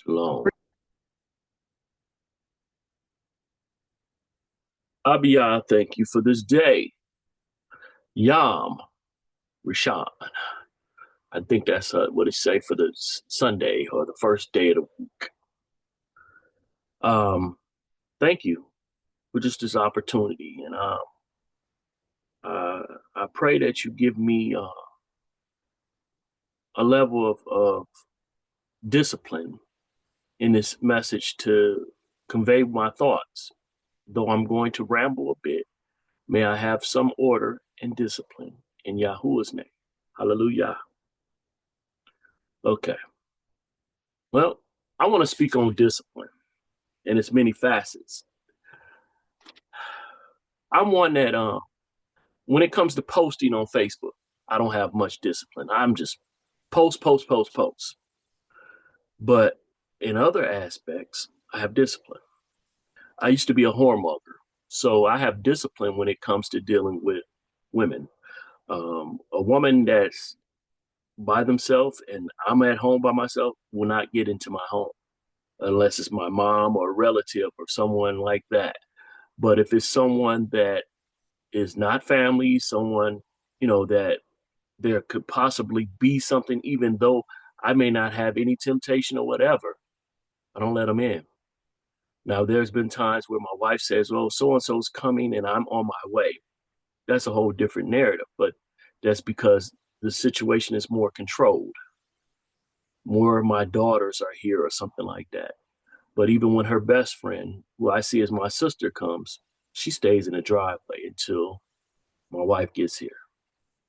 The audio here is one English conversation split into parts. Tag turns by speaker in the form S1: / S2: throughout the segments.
S1: Shalom. Abiyah, thank you for this day. Yam, Rishon. I think that's what it say for the Sunday or the first day of the week. Um, Thank you for just this opportunity. And uh, I pray that you give me a level of discipline in this message to convey my thoughts. Though I'm going to ramble a bit, may I have some order and discipline in Yahuwah's name. Hallelujah. Okay. Well, I want to speak on discipline and its many facets. I'm one that when it comes to posting on Facebook, I don't have much discipline. I'm just post, post, post, post. But in other aspects, I have discipline. I used to be a whoremonger, so I have discipline when it comes to dealing with women. A woman that's by themselves and I'm at home by myself will not get into my home unless it's my mom or a relative or someone like that. But if it's someone that is not family, someone, that there could possibly be something, even though I may not have any temptation or whatever, I don't let them in. Now, there's been times where my wife says, well, so and so's coming and I'm on my way. That's a whole different narrative, but that's because the situation is more controlled. More of my daughters are here or something like that. But even when her best friend, who I see as my sister, comes, she stays in the driveway until my wife gets here.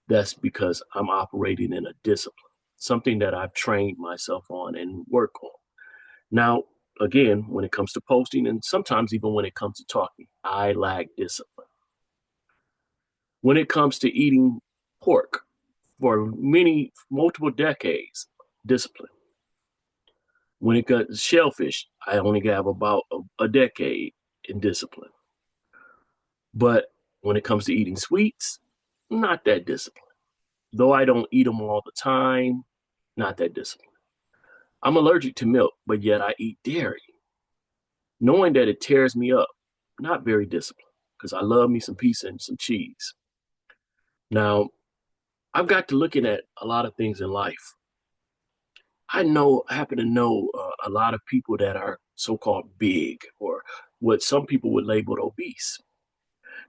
S1: That's because I'm operating in a discipline, something that I've trained myself on and work on. Now, again, when it comes to posting and sometimes even when it comes to talking, I lack discipline. When it comes to eating pork for multiple decades, discipline. When it comes to shellfish, I only have about a decade in discipline. But when it comes to eating sweets, not that disciplined. Though I don't eat them all the time, not that disciplined. I'm allergic to milk, but yet I eat dairy, knowing that it tears me up. Not very disciplined because I love me some pizza and some cheese. Now, I've got to looking at a lot of things in life. I happen to know a lot of people that are so called big or what some people would label obese.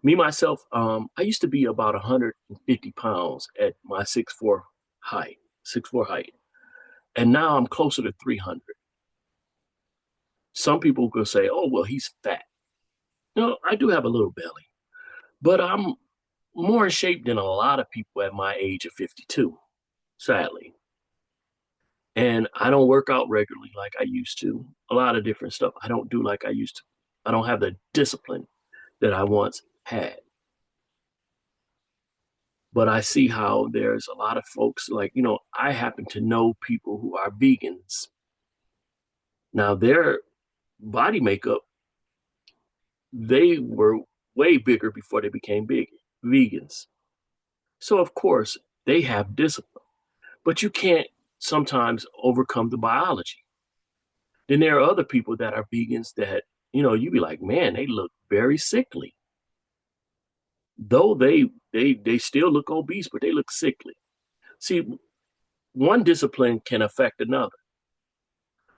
S1: Me, myself, I used to be about 150 pounds at my 6'4" height, 6'4" height. And now I'm closer to 300. Some people could say, oh, well, he's fat. No, I do have a little belly, but I'm more in shape than a lot of people at my age of 52, sadly. And I don't work out regularly like I used to. A lot of different stuff I don't do like I used to. I don't have the discipline that I once had. But I see how there's a lot of folks like, I happen to know people who are vegans. Now, their body makeup, they were way bigger before they became big vegans. So, of course, they have discipline, but you can't sometimes overcome the biology. Then there are other people that are vegans that, you be like, man, they look very sickly. Though they still look obese, but they look sickly. See, one discipline can affect another.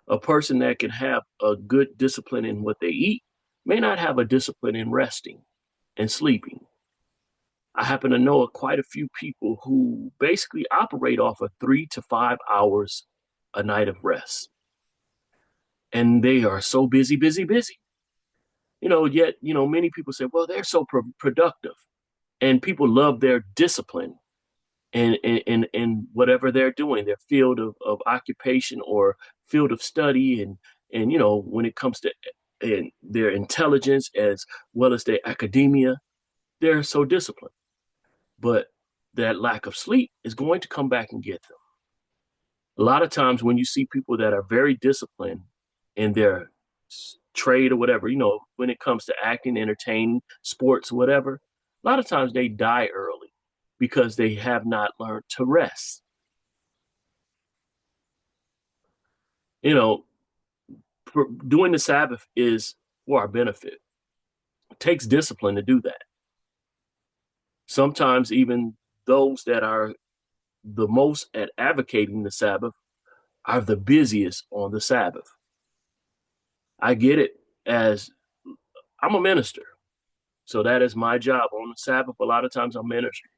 S1: A person that can have a good discipline in what they eat may not have a discipline in resting and sleeping. I happen to know quite a few people who basically operate off of 3 to 5 hours a night of rest. And they are so busy, busy, busy. Yet, many people say, well, they're so productive. And people love their discipline and whatever they're doing, their field of occupation or field of study. And when it comes to and their intelligence as well as their academia, they're so disciplined. But that lack of sleep is going to come back and get them. A lot of times when you see people that are very disciplined in their trade or whatever, when it comes to acting, entertaining, sports, whatever, a lot of times they die early because they have not learned to rest. You know, doing the Sabbath is for our benefit. It takes discipline to do that. Sometimes even those that are the most at advocating the Sabbath are the busiest on the Sabbath. I get it, as I'm a minister. So that is my job on the Sabbath. A lot of times I'm ministering,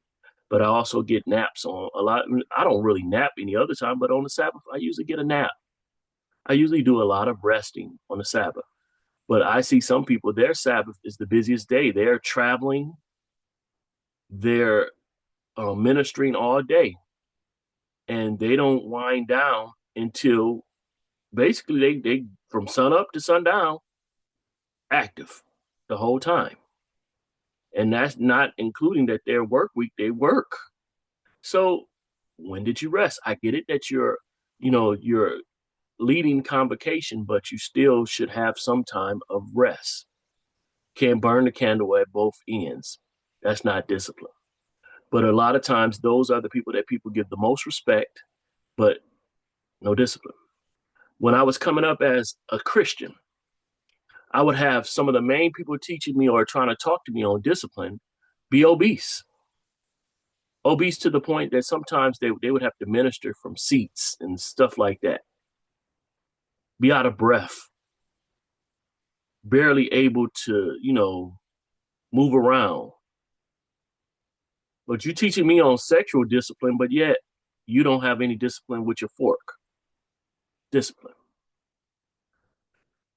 S1: but I also get naps on a lot. I don't really nap any other time, but on the Sabbath, I usually get a nap. I usually do a lot of resting on the Sabbath. But I see some people, their Sabbath is the busiest day. They're traveling, they're ministering all day, and they don't wind down until basically they from sun up to sundown active the whole time. And that's not including that their work week, they work. So when did you rest? I get it that you're leading convocation, but you still should have some time of rest. Can't burn the candle at both ends. That's not discipline. But a lot of times, those are the people that people give the most respect, but no discipline. When I was coming up as a Christian, I would have some of the main people teaching me or trying to talk to me on discipline be obese. Obese to the point that sometimes they would have to minister from seats and stuff like that. Be out of breath, barely able to, move around. But you're teaching me on sexual discipline, but yet you don't have any discipline with your fork. Discipline.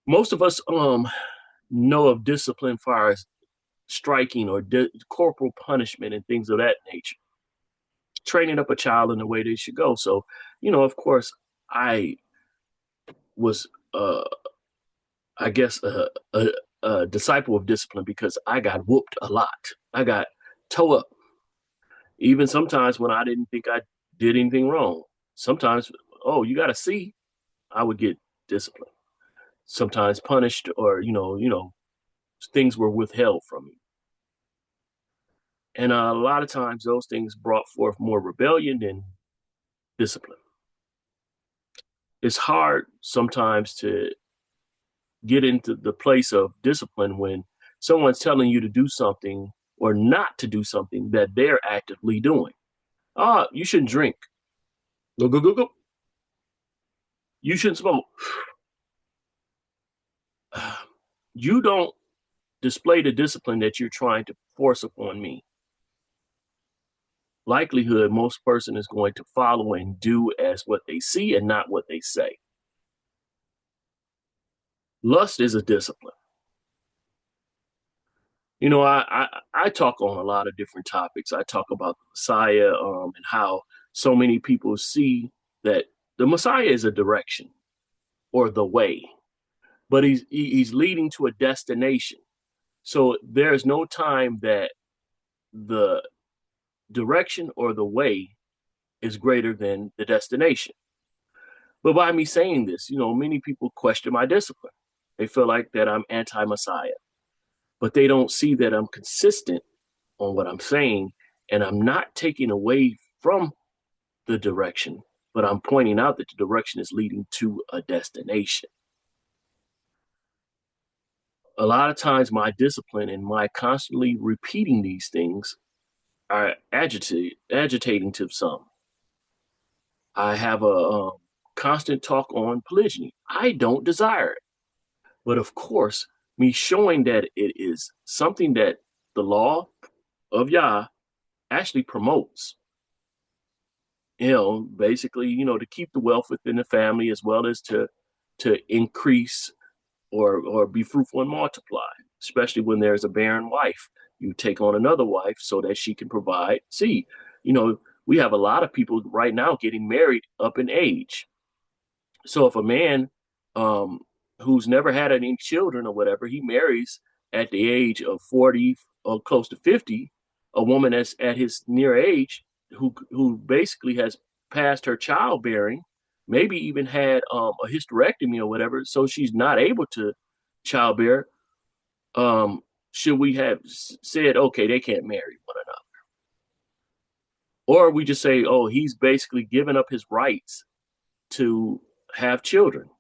S1: Most of us know of discipline as far as striking or corporal punishment and things of that nature. Training up a child in the way they should go. So, of course, I was, I guess, a disciple of discipline because I got whooped a lot. I got toe up. Even sometimes when I didn't think I did anything wrong. Sometimes, oh, you got to see, I would get disciplined. Sometimes punished, or things were withheld from me. And a lot of times those things brought forth more rebellion than discipline. It's hard sometimes to get into the place of discipline when someone's telling you to do something or not to do something that they're actively doing. You shouldn't drink. Go, go, go, go. You shouldn't smoke. You don't display the discipline that you're trying to force upon me. Likelihood, most person is going to follow and do as what they see and not what they say. Lust is a discipline. I talk on a lot of different topics. I talk about the Messiah, and how so many people see that the Messiah is a direction or the way, but he's leading to a destination. So there's no time that the direction or the way is greater than the destination. But by me saying this, many people question my discipline. They feel like that I'm anti-Messiah, but they don't see that I'm consistent on what I'm saying, and I'm not taking away from the direction, but I'm pointing out that the direction is leading to a destination. A lot of times my discipline and my constantly repeating these things are agitating to some. I have a constant talk on polygyny. I don't desire it. But of course, me showing that it is something that the law of Yah actually promotes. Basically, to keep the wealth within the family as well as to increase or be fruitful and multiply, especially when there's a barren wife. You take on another wife so that she can provide. See, we have a lot of people right now getting married up in age. So if a man who's never had any children or whatever, he marries at the age of 40 or close to 50, a woman that's at his near age who basically has passed her childbearing, maybe even had a hysterectomy or whatever, so she's not able to childbear. Should we have said, okay, they can't marry one another? Or we just say, oh, he's basically given up his rights to have children.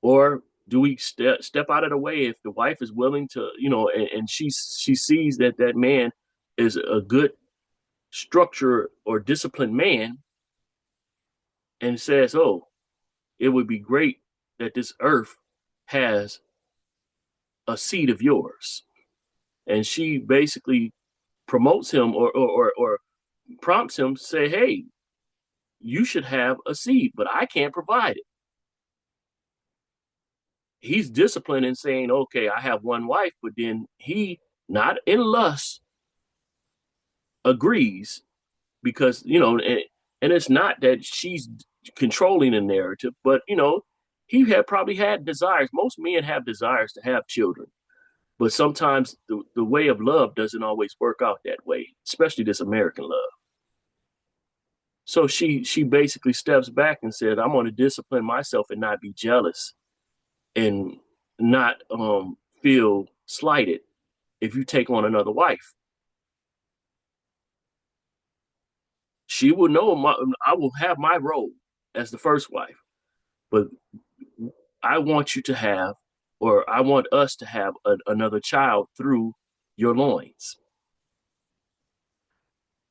S1: Or do we step out of the way if the wife is willing to, and she sees that that man is a good structure or disciplined man and says, "Oh, it would be great that this earth has a seed of yours," and she basically promotes him or prompts him to say, "Hey, you should have a seed, but I can't provide it." He's disciplined in saying, "Okay, I have one wife," but then he, not in lust, agrees because and it's not that she's controlling the narrative, but he had probably had desires. Most men have desires to have children, but sometimes the way of love doesn't always work out that way, especially this American love. So she basically steps back and said, "I'm going to discipline myself and not be jealous and not feel slighted if you take on another wife." She will know I will have my role as the first wife, but I want you to have, or I want us to have another child through your loins.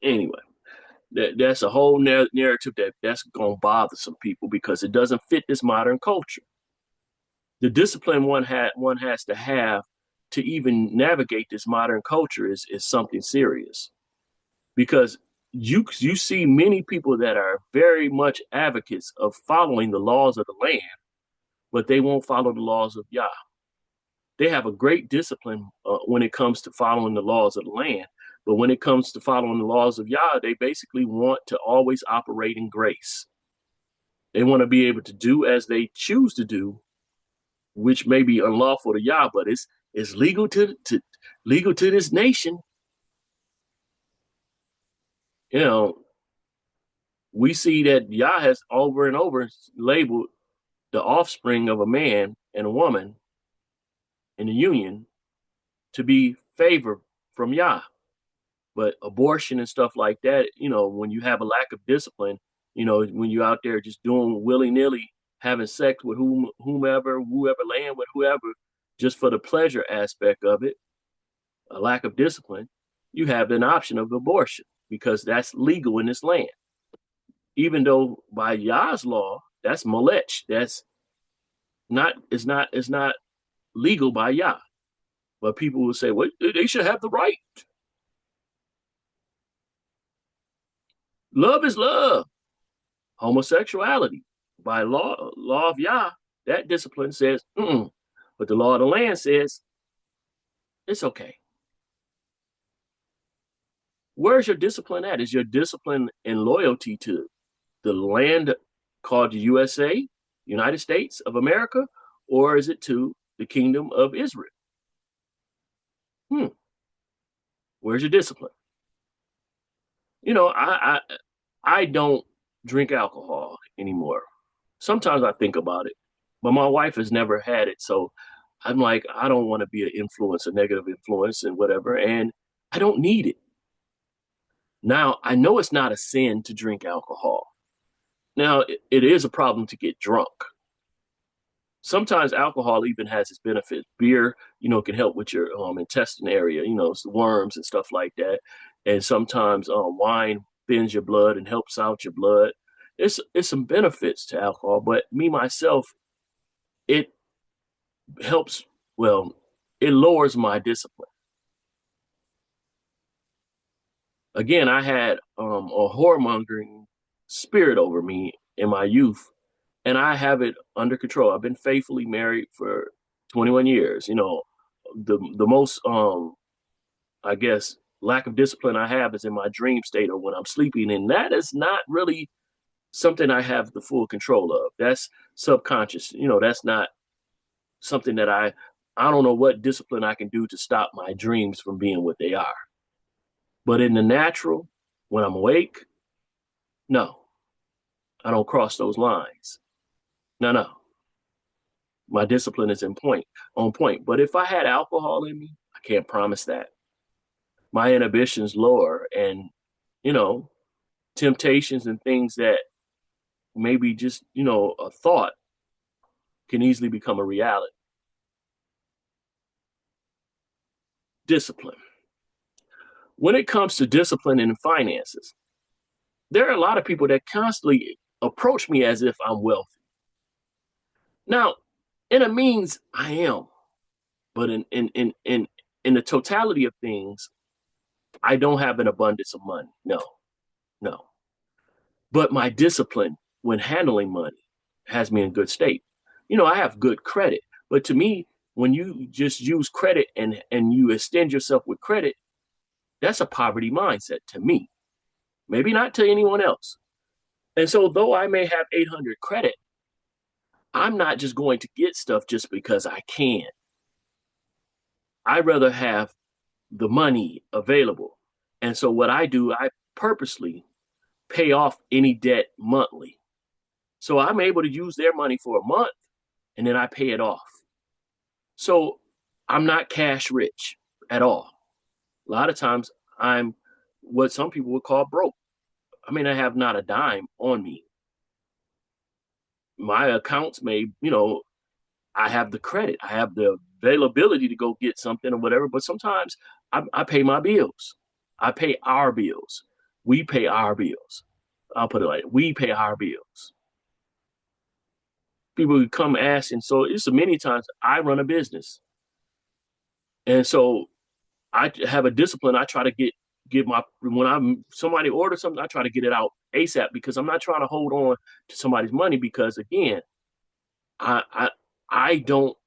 S1: Anyway, that's a whole narrative that's going to bother some people because it doesn't fit this modern culture. The discipline one has to have to even navigate this modern culture is something serious because you see many people that are very much advocates of following the laws of the land, but they won't follow the laws of Yah. They have a great discipline when it comes to following the laws of the land, but when it comes to following the laws of Yah, they basically want to always operate in grace. They want to be able to do as they choose to do, which may be unlawful to Yah, but it's legal to this nation. You know, we see that Yah has over and over labeled the offspring of a man and a woman in the union to be favored from Yah. But abortion and stuff like that, when you have a lack of discipline, when you're out there just doing willy nilly, having sex with whoever laying with whoever, just for the pleasure aspect of it, a lack of discipline, you have an option of abortion because that's legal in this land. Even though by Yah's law, that's molech. That's not, it's not legal by Yah. But people will say, well, they should have the right. Love is love. Homosexuality, by law of Yah, that discipline says, mm-mm. But the law of the land says it's okay. Where's your discipline at? Is your discipline in loyalty to the land called the USA, United States of America, or is it to the kingdom of Israel? Where's your discipline? I don't drink alcohol anymore. Sometimes I think about it, but my wife has never had it, so I'm like, I don't want to be an influence, a negative influence, and whatever, and I don't need it. Now, I know it's not a sin to drink alcohol. Now, it is a problem to get drunk. Sometimes alcohol even has its benefits. Beer, can help with your intestine area, worms and stuff like that. And sometimes wine thins your blood and helps out your blood. It's some benefits to alcohol, but me myself, it helps. Well, it lowers my discipline. Again, I had a whoremongering spirit over me in my youth, and I have it under control. I've been faithfully married for 21 years. The most I guess lack of discipline I have is in my dream state or when I'm sleeping, and that is not really something I have the full control of. That's subconscious. That's not something that I don't know what discipline I can do to stop my dreams from being what they are. But in the natural, when I'm awake, no, I don't cross those lines. No, no. My discipline is on point. But if I had alcohol in me, I can't promise that. My inhibitions lower and, you know, temptations and things that maybe just, a thought can easily become a reality. Discipline. When it comes to discipline and finances, there are a lot of people that constantly approach me as if I'm wealthy. Now, in a means, I am, but in the totality of things, I don't have an abundance of money. No, no. But my discipline when handling money has me in good state. I have good credit, but to me, when you just use credit and you extend yourself with credit, that's a poverty mindset to me. Maybe not to anyone else. And so, though I may have 800 credit, I'm not just going to get stuff just because I can. I'd rather have the money available. And so, what I do, I purposely pay off any debt monthly. So, I'm able to use their money for a month and then I pay it off. So, I'm not cash rich at all. A lot of times, I'm what some people would call broke. I mean, I have not a dime on me. My accounts may, I have the credit, I have the availability to go get something or whatever, but sometimes I pay my bills. I pay our bills. We pay our bills. I'll put it like we pay our bills. People would come asking, so it's many times I run a business. And so I have a discipline. I try to get my when I'm somebody orders something, I try to get it out ASAP because I'm not trying to hold on to somebody's money because again, I I I don't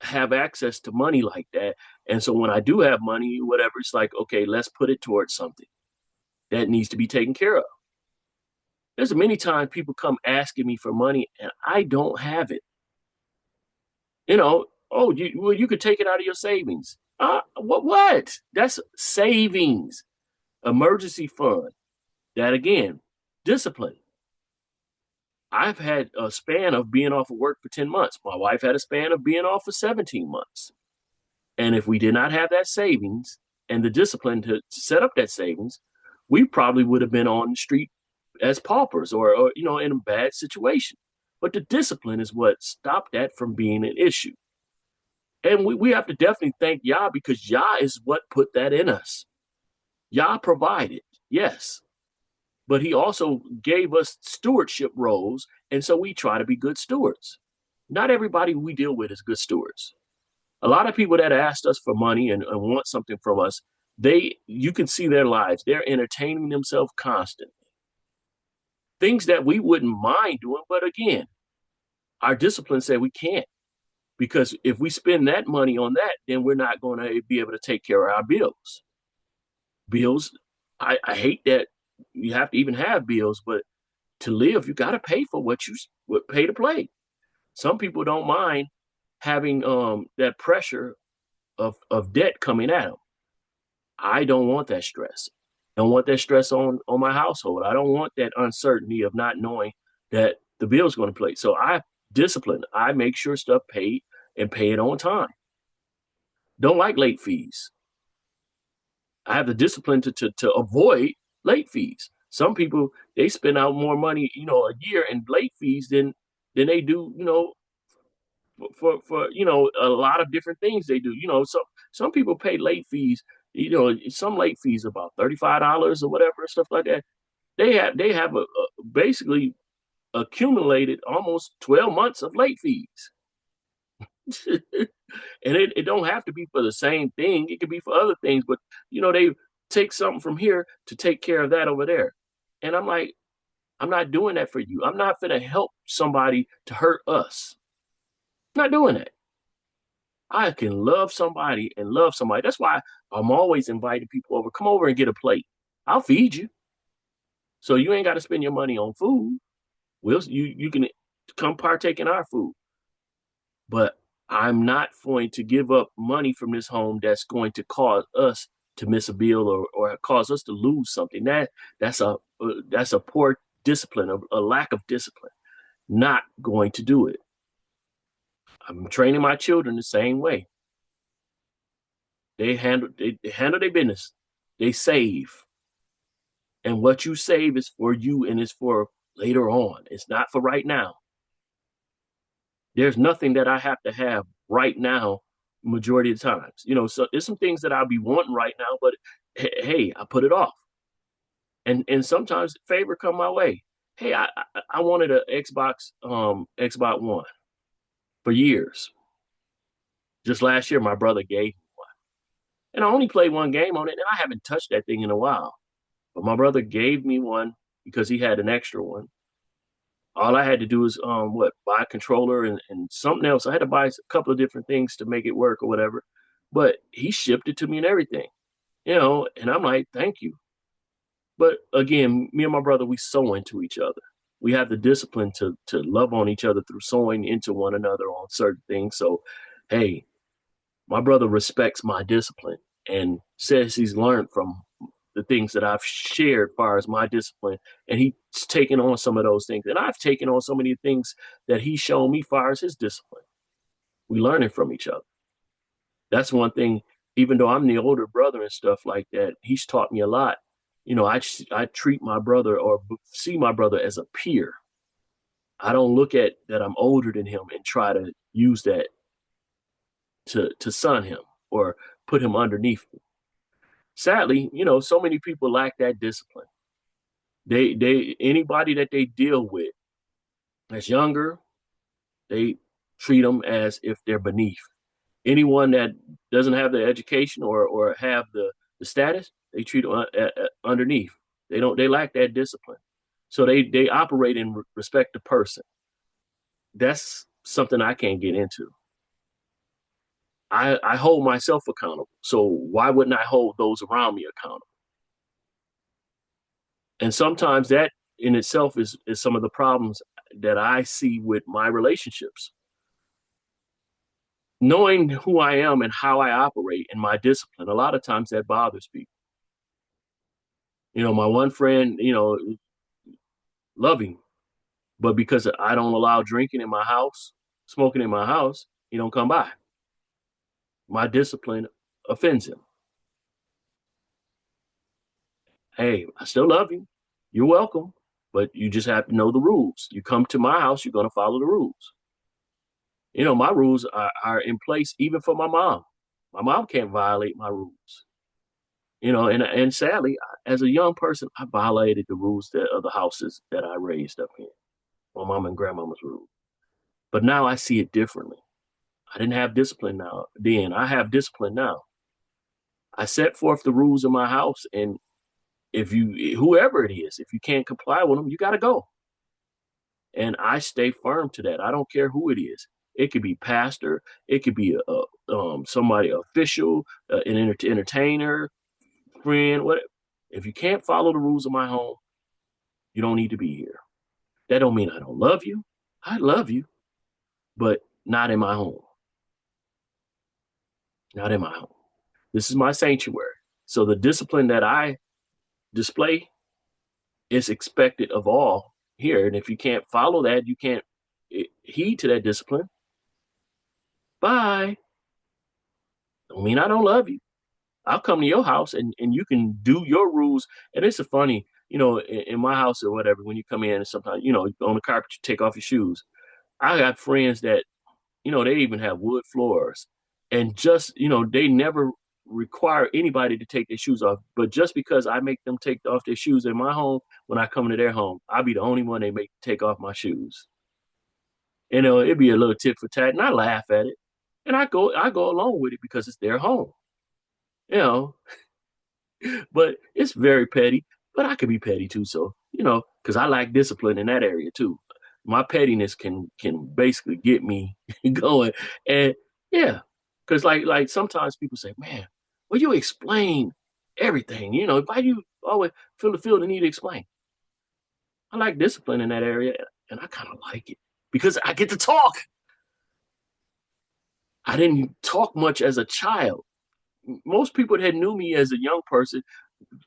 S1: have access to money like that. And so when I do have money, whatever, it's like, okay, let's put it towards something that needs to be taken care of. There's many times people come asking me for money and I don't have it. Oh, you could take it out of your savings. What? That's savings, emergency fund. That again, discipline. I've had a span of being off of work for 10 months. My wife had a span of being off for 17 months. And if we did not have that savings and the discipline to set up that savings, we probably would have been on the street as paupers or in a bad situation. But the discipline is what stopped that from being an issue. And we have to definitely thank Yah because Yah is what put that in us. Yah provided, yes, but he also gave us stewardship roles. And so we try to be good stewards. Not everybody we deal with is good stewards. A lot of people that asked us for money and want something from us, you can see their lives. They're entertaining themselves constantly. Things that we wouldn't mind doing, but again, our discipline said we can't. Because if we spend that money on that, then we're not going to be able to take care of our bills. Bills, I hate that you have to even have bills, but to live, you got to pay for what you pay to play. Some people don't mind having that pressure of debt coming at them. I don't want that stress. I don't want that stress on my household. I don't want that uncertainty of not knowing that the bill's going to play. So I discipline. I make sure stuff paid and pay it on time. Don't like late fees. I have the discipline to avoid late fees. Some people they spend out more money, a year in late fees than they do, for a lot of different things they do. So some people pay late fees. Some late fees about $35 or whatever stuff like that. They have basically accumulated almost 12 months of late fees. And it don't have to be for the same thing. It could be for other things, but they take something from here to take care of that over there. And I'm like, I'm not doing that for you. I'm not gonna help somebody to hurt us. I'm not doing that. I can love somebody and love somebody. That's why I'm always inviting people over. Come over and get a plate. I'll feed you. So you ain't got to spend your money on food. You can come partake in our food. But I'm not going to give up money from this home that's going to cause us to miss a bill or cause us to lose something. That's a poor discipline, a lack of discipline. Not going to do it. I'm training my children the same way. They handle their business. They save. And what you save is for you and it's for later on. It's not for right now. There's nothing that I have to have right now, majority of the times. So there's some things that I'll be wanting right now, but hey, I put it off. And sometimes favor come my way. Hey, I wanted an Xbox One for years. Just last year, my brother gave me one. And I only played one game on it, and I haven't touched that thing in a while. But my brother gave me one because he had an extra one. All I had to do is buy a controller and something else. I had to buy a couple of different things to make it work or whatever. But he shipped it to me and everything, and I'm like, thank you. But again, me and my brother, we sow into each other. We have the discipline to love on each other through sowing into one another on certain things. So, hey, my brother respects my discipline and says he's learned from the things that I've shared as far as my discipline, and he's taken on some of those things, and I've taken on so many things that he's shown me as far as his discipline. We learning from each other. That's one thing. Even though I'm the older brother and stuff like that, he's taught me a lot. I treat my brother or see my brother as a peer. I don't look at that I'm older than him and try to use that to son him or put him underneath me. Sadly, so many people lack that discipline. They anybody that they deal with that's younger, they treat them as if they're beneath. Anyone that doesn't have the education or have the status, they treat them underneath. They lack that discipline. So they operate in respect to person. That's something I can't get into. I hold myself accountable. So why wouldn't I hold those around me accountable? And sometimes that in itself is some of the problems that I see with my relationships. Knowing who I am and how I operate and my discipline, a lot of times that bothers people. My one friend, loving, but because I don't allow drinking in my house, smoking in my house, he don't come by. My discipline offends him. Hey, I still love you. You're welcome, but you just have to know the rules. You come to my house, you're going to follow the rules. My rules are in place even for my mom. My mom can't violate my rules. And sadly, as a young person, I violated the rules of the houses that I raised up in, my mom and grandmama's rules. But now I see it differently. I didn't have discipline now. Then I have discipline now. I set forth the rules of my house, and if you, whoever it is, if you can't comply with them, you got to go. And I stay firm to that. I don't care who it is. It could be pastor, it could be somebody official, an entertainer, friend, whatever. If you can't follow the rules of my home, you don't need to be here. That don't mean I don't love you. I love you, but not in my home. Not in my home. This is my sanctuary. So the discipline that I display is expected of all here. And if you can't follow that, you can't heed to that discipline. Bye. Don't mean I don't love you. I'll come to your house and you can do your rules. And it's a funny, in my house or whatever, when you come in and sometimes, on the carpet, you take off your shoes. I got friends that, they even have wood floors and just, they never require anybody to take their shoes off. But just because I make them take off their shoes in my home, when I come into their home, I'll be the only one they make take off my shoes. It'd be a little tit for tat, and I laugh at it. And I go along with it because it's their home. You know, but it's very petty. But I could be petty too, so because I lack discipline in that area too. My pettiness can basically get me going, and yeah, because like sometimes people say, "Man, well you explain everything," why you always feel the need to explain? I like discipline in that area, and I kind of like it because I get to talk. I didn't talk much as a child. Most people that knew me as a young person,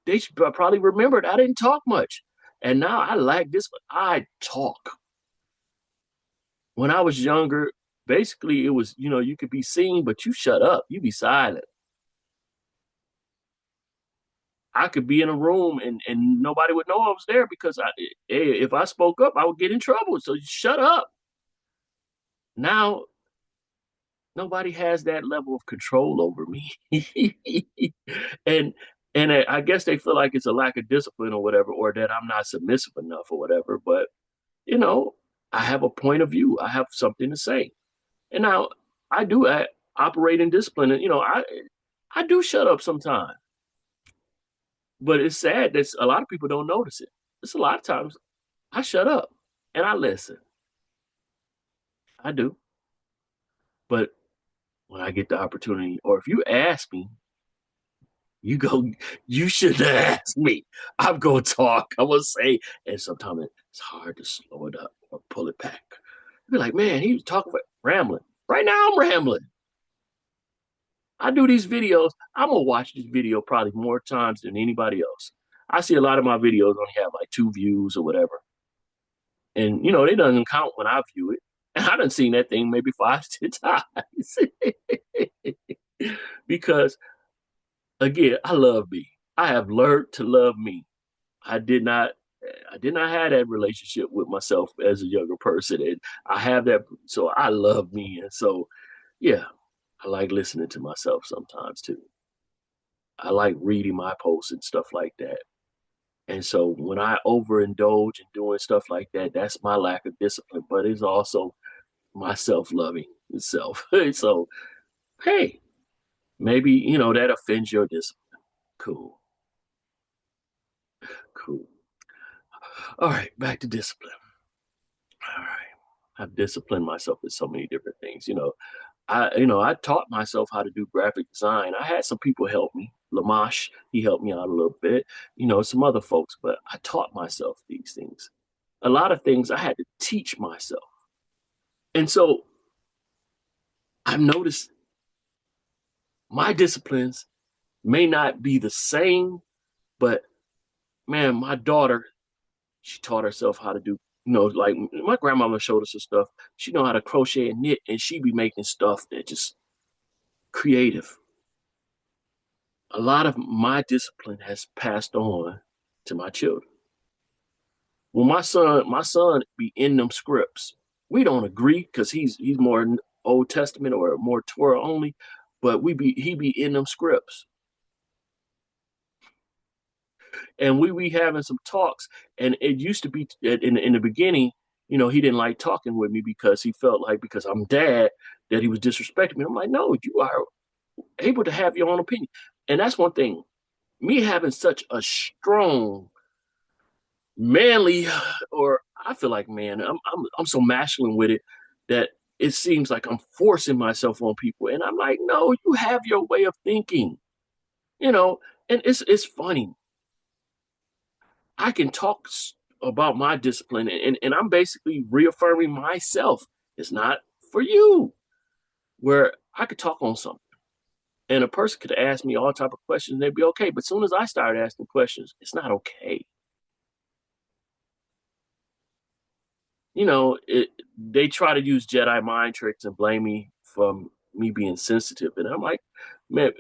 S1: they probably remembered I didn't talk much. And now I like this. I talk. When I was younger, basically it was, you could be seen, but you shut up. You be silent. I could be in a room and nobody would know I was there because if I spoke up, I would get in trouble. So shut up. Now nobody has that level of control over me. and and I guess they feel like it's a lack of discipline or whatever, or that I'm not submissive enough or whatever. But you know, I have a point of view. I have something to say. And now I do operate in discipline. And I do shut up sometimes, but it's sad that a lot of people don't notice it. It's a lot of times I shut up and I listen. I do, but when I get the opportunity, or if you ask me, you go, you should ask me. I'm gonna talk. I'm gonna say, and sometimes it's hard to slow it up or pull it back. Be like, man, he was talking about rambling. Right now, I'm rambling. I do these videos. I'm gonna watch this video probably more times than anybody else. I see a lot of my videos only have like 2 views or whatever, and they doesn't count when I view it. And I done seen that thing maybe 5, 10 times because again, I love me. I have learned to love me. I did not I did not have that relationship with myself as a younger person. And I have that, so I love me. And so yeah, I like listening to myself sometimes too. I like reading my posts and stuff like that. And so when I overindulge in doing stuff like that, that's my lack of discipline, but it's also my self-loving self. So hey, maybe that offends your discipline. Cool, cool. All right, back to discipline. All right. I've disciplined myself with so many different things. I taught myself how to do graphic design. I had some people help me. Lamash, he helped me out a little bit. Some other folks, but I taught myself these things. A lot of things I had to teach myself. And so I've noticed my disciplines may not be the same, but man, my daughter, she taught herself how to do, like my grandmama showed us some stuff. She know how to crochet and knit, and she be making stuff that just creative. A lot of my discipline has passed on to my children. Well, my son be in them scripts. We don't agree because he's more Old Testament or more Torah only, but he be in them scripts. And we having some talks. And it used to be in the beginning, he didn't like talking with me because he felt like because I'm dad that he was disrespecting me. I'm like, no, you are able to have your own opinion. And that's one thing. Me having such a strong, manly, or I feel like man, I'm so masculine with it that it seems like I'm forcing myself on people. And I'm like, no, you have your way of thinking, you know. And it's funny. I can talk about my discipline, and I'm basically reaffirming myself. It's not for you. Where I could talk on something, and a person could ask me all type of questions, and they'd be okay. But as soon as I start asking questions, it's not okay. They try to use Jedi mind tricks and blame me for me being sensitive, and I'm like, man,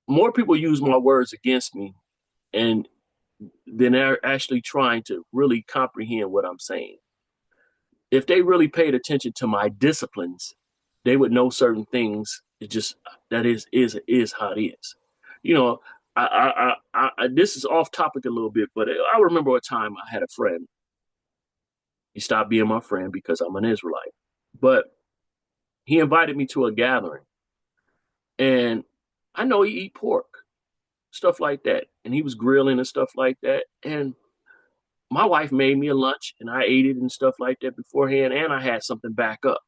S1: more people use my words against me, and then they're actually trying to really comprehend what I'm saying. If they really paid attention to my disciplines, they would know certain things. It just that is how it is. You know, this is off topic a little bit, but I remember a time I had a friend. He stopped being my friend because I'm an Israelite, but he invited me to a gathering, and I know he eat pork, stuff like that, and he was grilling and stuff like that, and my wife made me a lunch, and I ate it and stuff like that beforehand, and I had something back up.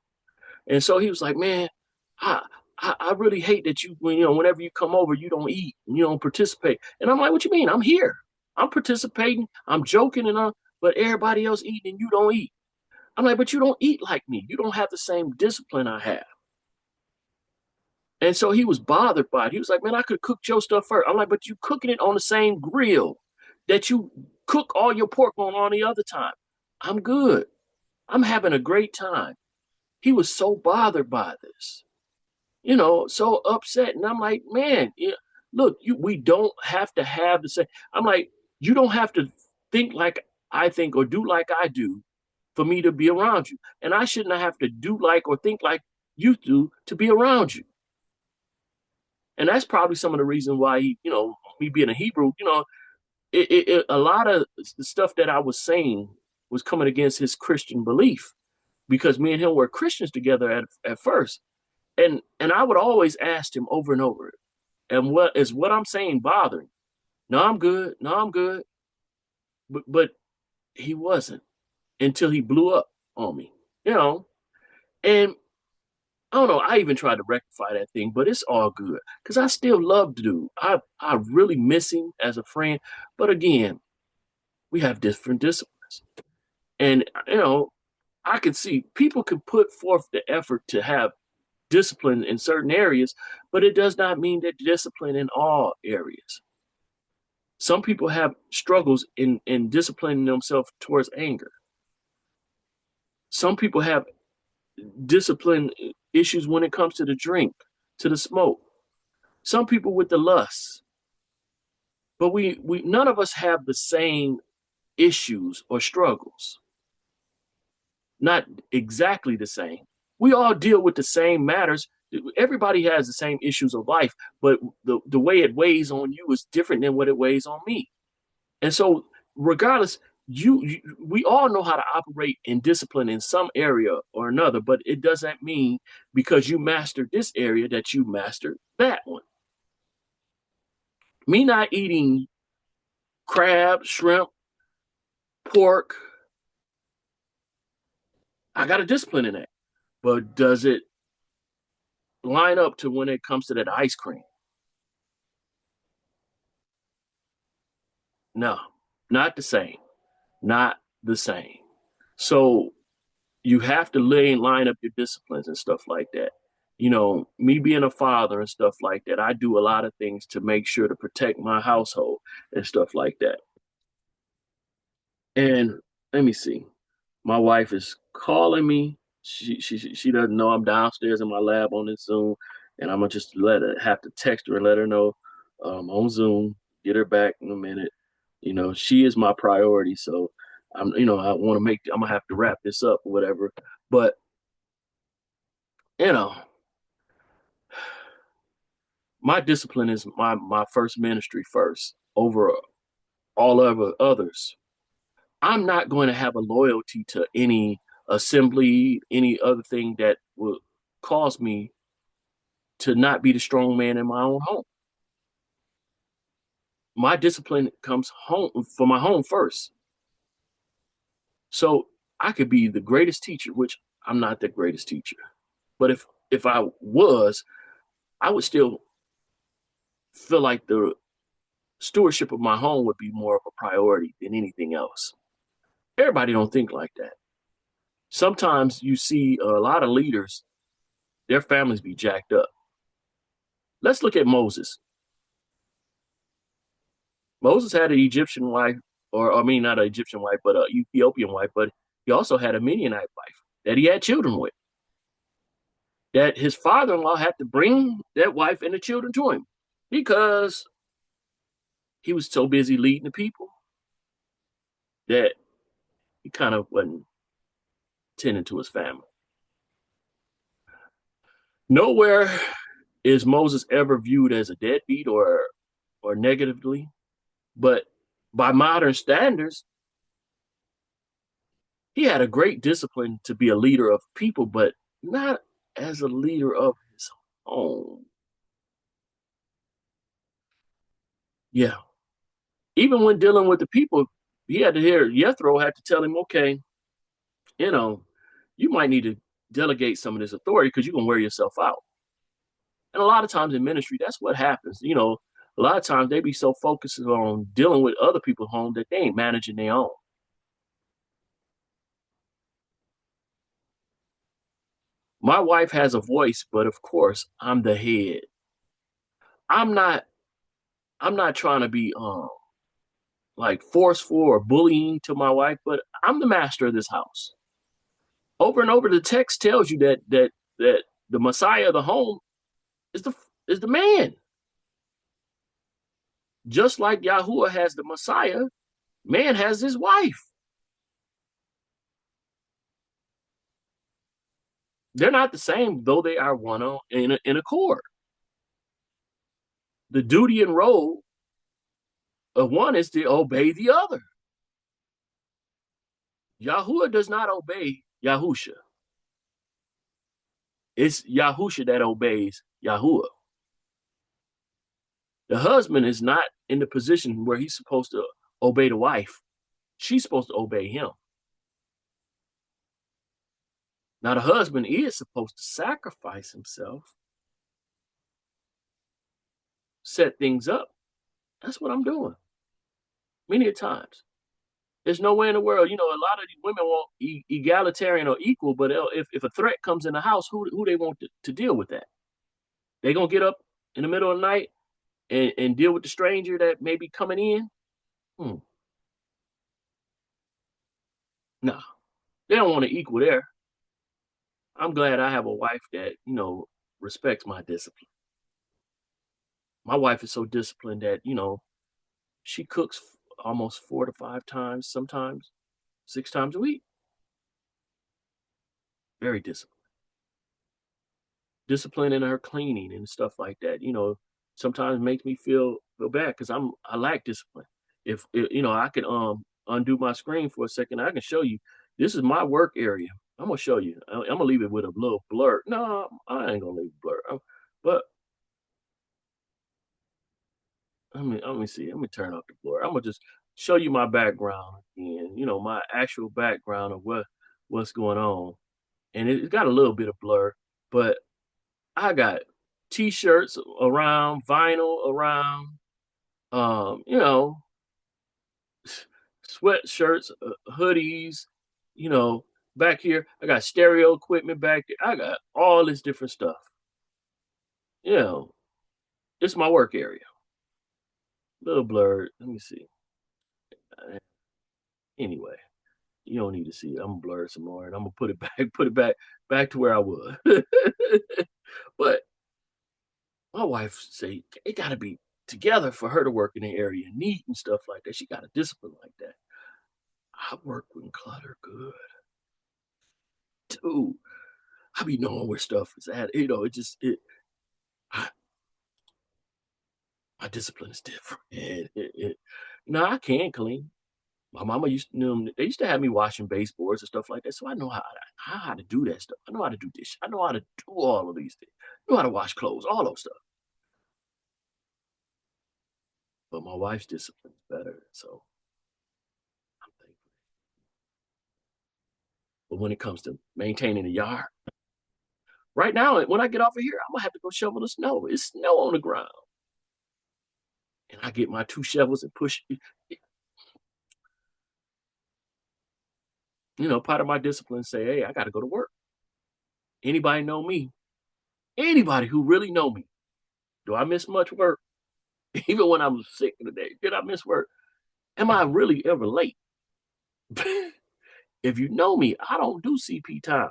S1: And so he was like, man, I, I really hate that whenever you come over, you don't eat, and you don't participate. And I'm like, what you mean? I'm here. I'm participating. I'm joking but everybody else eating and you don't eat. I'm like, but you don't eat like me. You don't have the same discipline I have. And so he was bothered by it. He was like, man, I could cook your stuff first. I'm like, but you cooking it on the same grill that you cook all your pork on the other time. I'm good. I'm having a great time. He was so bothered by this, so upset. And I'm like, man, look, we don't have to have the same. I'm like, you don't have to think like I think or do like I do for me to be around you. And I shouldn't have to do like or think like you do to be around you. And that's probably some of the reasons why me being a Hebrew, a lot of the stuff that I was saying was coming against his Christian belief because me and him were Christians together at first. And I would always ask him over and over, and what I'm saying bothering? No, I'm good. No, I'm good. But he wasn't until he blew up on me, you know. And I don't know. I even tried to rectify that thing, but it's all good because I still love the dude. I really miss him as a friend, but again, we have different disciplines, and I can see people can put forth the effort to have discipline in certain areas, but it does not mean that discipline in all areas. Some people have struggles in disciplining themselves towards anger. Some people have discipline issues when it comes to the drink, to the smoke. Some people with the lust. But we none of us have the same issues or struggles. Not exactly the same. We all deal with the same matters. Everybody has the same issues of life, but the way it weighs on you is different than what it weighs on me. And so, regardless, we all know how to operate in discipline in some area or another, but it doesn't mean because you mastered this area that you mastered that one. Me not eating crab, shrimp, pork, I got a discipline in that. But does it line up to when it comes to that ice cream? No, not the same. Not the same. So you have to line up your disciplines and stuff like that. Me being a father and stuff like that, I do a lot of things to make sure to protect my household and stuff like that. And let me see. My wife is calling me. She doesn't know I'm downstairs in my lab on this Zoom, and I'm gonna just have to text her and let her know on Zoom. Get her back in a minute. She is my priority, so I want to I'm gonna have to wrap this up or whatever. But you know, my discipline is my first ministry first over all of others. I'm not going to have a loyalty to any assembly, any other thing that will cause me to not be the strong man in my own home. My discipline comes home for my home first. So I could be the greatest teacher, which I'm not the greatest teacher. But if I was, I would still feel like the stewardship of my home would be more of a priority than anything else. Everybody don't think like that. Sometimes you see a lot of leaders, their families be jacked up. Let's look at Moses. Moses had an Egyptian wife, or I mean, not an Egyptian wife, but an Ethiopian wife, but he also had a Midianite wife that he had children with. That his father-in-law had to bring that wife and the children to him because he was so busy leading the people that he kind of wasn't tending to his family. Nowhere is Moses ever viewed as a deadbeat or negatively, but by modern standards, he had a great discipline to be a leader of people, but not as a leader of his home. Yeah. Even when dealing with the people, he had to hear Jethro had to tell him, okay, you know, you might need to delegate some of this authority because you're gonna wear yourself out. And a lot of times in ministry, that's what happens. A lot of times they be so focused on dealing with other people's home that they ain't managing their own. My wife has a voice, but of course, I'm the head. I'm not I'm not trying to be like forceful or bullying to my wife, but I'm the master of this house. Over and over, the text tells you that the Messiah of the home is the man. Just like Yahuwah has the Messiah, man has his wife. They're not the same, though they are one on in accord. The duty and role of one is to obey the other. Yahuwah does not obey Yahusha. It's Yahusha that obeys Yahuwah. The husband is not in the position where he's supposed to obey the wife. She's supposed to obey him. Now, the husband is supposed to sacrifice himself, set things up. That's what I'm doing many a times. There's no way in the world, a lot of these women want egalitarian or equal, but if a threat comes in the house, who they want to deal with that? They gonna get up in the middle of the night and deal with the stranger that may be coming in? Hmm. No, they don't want to equal there. I'm glad I have a wife that respects my discipline. My wife is so disciplined that she cooks almost 4 to 5 times, sometimes 6 times a week. Very disciplined. Discipline in her cleaning and stuff like that. Sometimes makes me feel bad because I lack discipline. If I can undo my screen for a second, I can show you. This is my work area. I'm gonna show you. I'm gonna leave it with a little blur. No, I ain't gonna leave it blur. But let me see. Let me turn off the blur. I'm gonna just show you my background again. My actual background of what's going on, and it's got a little bit of blur, but I got t-shirts around, vinyl around, um, you know, sweatshirts, hoodies, you know, back here. I got stereo equipment back there. I got all this different stuff. You know, it's my work area. A little blurred. Let me see. Uh, Anyway, you don't need to see it. I'm gonna blur some more, and I'm gonna put it back, back to where I was. But my wife say it got to be together for her to work in the area, neat and stuff like that. She got a discipline like that. I work with clutter good too. I be knowing where stuff is at. It just I, my discipline is different. I can clean. My mama used to they used to have me washing baseboards and stuff like that. So I know how to do that stuff. I know how to do this. I know how to do all of these things. I know how to wash clothes, all those stuff. But my wife's discipline is better. So I'm thankful. But when it comes to maintaining the yard, right now, when I get off of here, I'm gonna have to go shovel the snow. It's snow on the ground. And I get my 2 shovels and push. Part of my discipline say, hey, I gotta go to work. Anybody know me? Anybody who really know me. Do I miss much work? Even when I'm sick today, did I miss work? Am I really ever late? If you know me, I don't do CP time.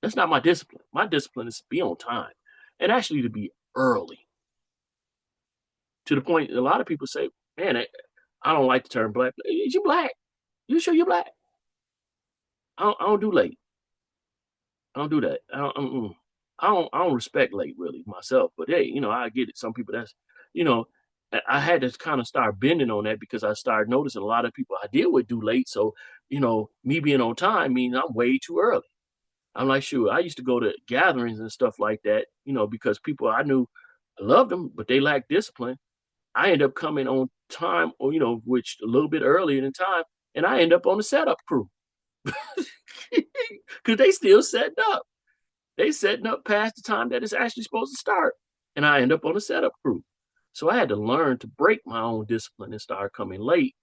S1: That's not my discipline. My discipline is to be on time and actually to be early. To the point, a lot of people say, man, I don't like the term black. Is you black? You sure you're black? I don't do late. I don't do that. I don't respect late really myself. But hey, I get it. Some people you know, I had to kind of start bending on that because I started noticing a lot of people I deal with do late. So, me being on time means I'm way too early. I'm like, sure, I used to go to gatherings and stuff like that, because people I knew I loved them, but they lacked discipline. I end up coming on time or, which a little bit earlier than time, and I end up on the setup crew. Because they still setting up. They setting up past the time that it's actually supposed to start. And I end up on the setup crew. So I had to learn to break my own discipline and start coming late.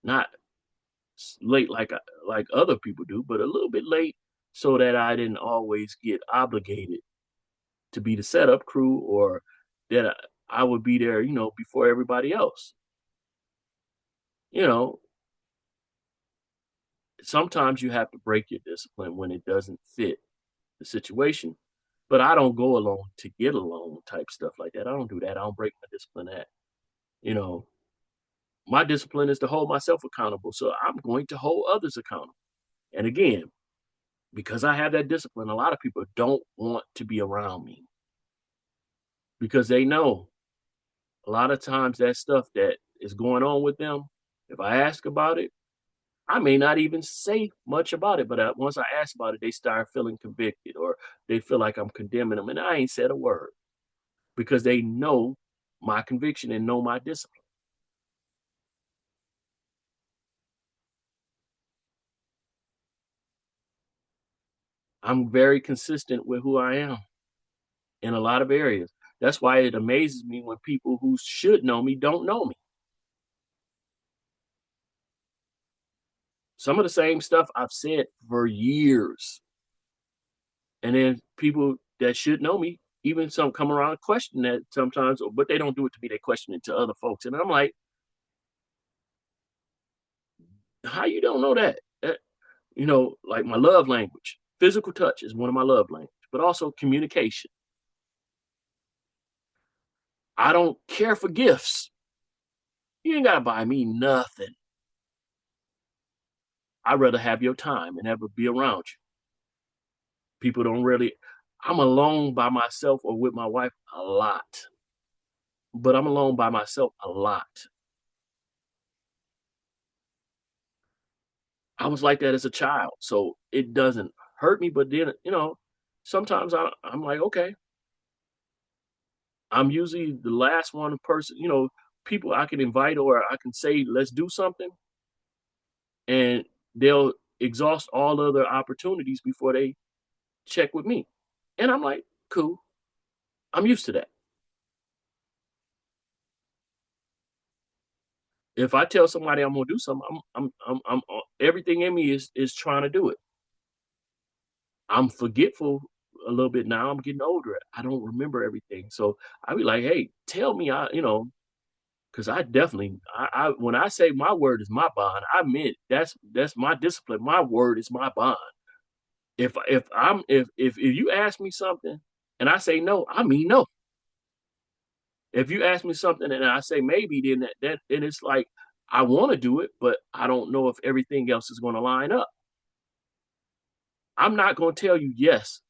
S1: Not late like other people do, but a little bit late so that I didn't always get obligated to be the setup crew or that I would be there, before everybody else. You know, sometimes you have to break your discipline when it doesn't fit the situation. But I don't go along to get along type stuff like that. I don't do that. I don't break my discipline at. You know, my discipline is to hold myself accountable. So I'm going to hold others accountable. And again, Because I have that discipline, a lot of people don't want to be around me because they know a lot of times that stuff that is going on with them, if I ask about it, I may not even say much about it, but once I ask about it, they start feeling convicted or they feel like I'm condemning them, and I ain't said a word because they know my conviction and know my discipline. I'm very consistent with who I am in a lot of areas. That's why it amazes me when people who should know me don't know me. Some of the same stuff I've said for years. And then people that should know me, even some come around and question that sometimes, but they don't do it to me. They question it to other folks. And I'm like, how you don't know that? Like my love language, physical touch is one of my love language, but also communication. I don't care for gifts. You ain't gotta buy me nothing. I'd rather have your time and ever be around you. People don't really. I'm alone by myself or with my wife a lot, but I'm alone by myself a lot. I was like that as a child, so it doesn't hurt me. But then, sometimes I'm like, okay, I'm usually the last one person, people I can invite or I can say, let's do something, and they'll exhaust all other opportunities before they check with me. And I'm like, cool, I'm used to that. If I tell somebody I'm gonna do something, everything in me is trying to do it. I'm forgetful a little bit now. I'm getting older. I don't remember everything. So I be like, hey, tell me, because I definitely, when I say my word is my bond, I meant that's my discipline. My word is my bond. If you ask me something and I say no, I mean no. If you ask me something and I say maybe, then then it's like I want to do it, but I don't know if everything else is going to line up. I'm not going to tell you yes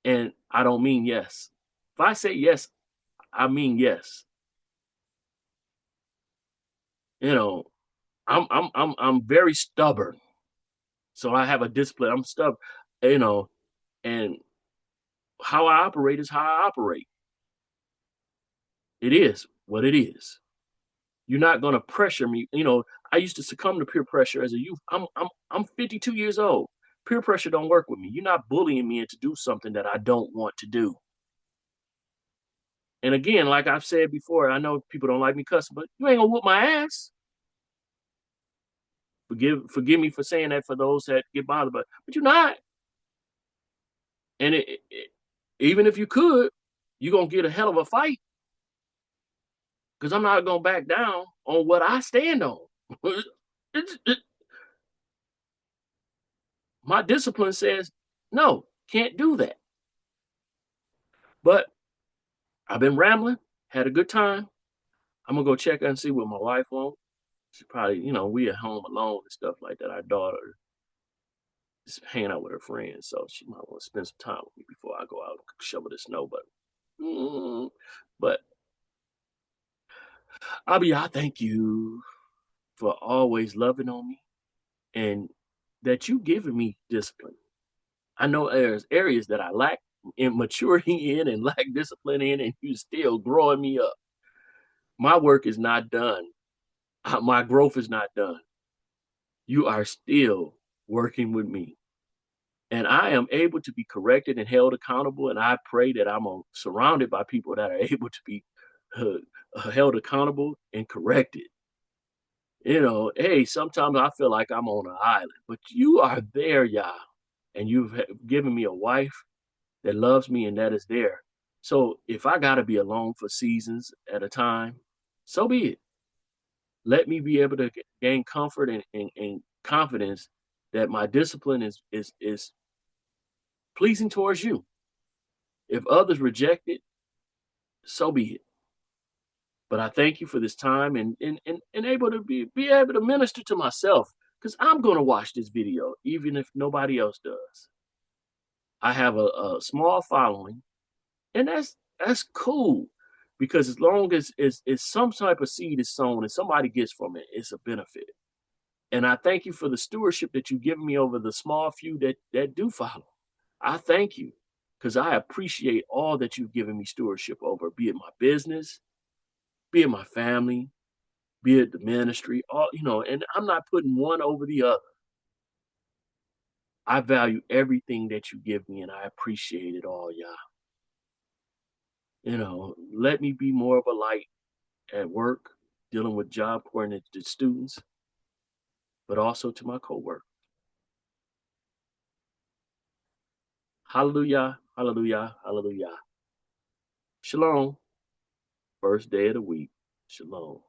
S1: and I don't mean yes. If I say yes, I mean yes. You know, I'm very stubborn. So I have a discipline. I'm stubborn, you know, and how I operate is how I operate. It is what it is. You're not gonna pressure me. I used to succumb to peer pressure as a youth. I'm 52 years old. Peer pressure don't work with me. You're not bullying me into do something that I don't want to do. And again, like I've said before, I know people don't like me cussing, but you ain't gonna whoop my ass. Forgive me for saying that for those that get bothered, but you're not. And even if you could, you're gonna get a hell of a fight because I'm not gonna back down on what I stand on. My discipline says no, can't do that. But I've been rambling, had a good time. I'm gonna go check and see what my wife wants. She probably, we at home alone and stuff like that. Our daughter is hanging out with her friends, so she might want to spend some time with me before I go out and shovel the snow. But I thank you for always loving on me and that you giving me discipline. I know there's areas that I lack in maturity in and lack discipline in, and you still growing me up. My work is not done. My growth is not done. You are still working with me. And I am able to be corrected and held accountable. And I pray that I'm surrounded by people that are able to be uh, held accountable and corrected. Hey, sometimes I feel like I'm on an island, but you are there, Yah. And you've given me a wife that loves me and that is there. So if I got to be alone for seasons at a time, so be it. Let me be able to gain comfort and confidence that my discipline is pleasing towards you. If others reject it, so be it. But I thank you for this time and able to be able to minister to myself because I'm going to watch this video, even if nobody else does. I have a small following, and that's cool because as long as it's some type of seed is sown and somebody gets from it, it's a benefit. And I thank you for the stewardship that you've given me over the small few that do follow. I thank you because I appreciate all that you've given me stewardship over, be it my business, be it my family, be it the ministry, all and I'm not putting one over the other. I value everything that you give me and I appreciate it all, y'all. Let me be more of a light at work, dealing with job coordinated students, but also to my coworkers. Hallelujah, hallelujah, hallelujah. Shalom. First day of the week. Shalom.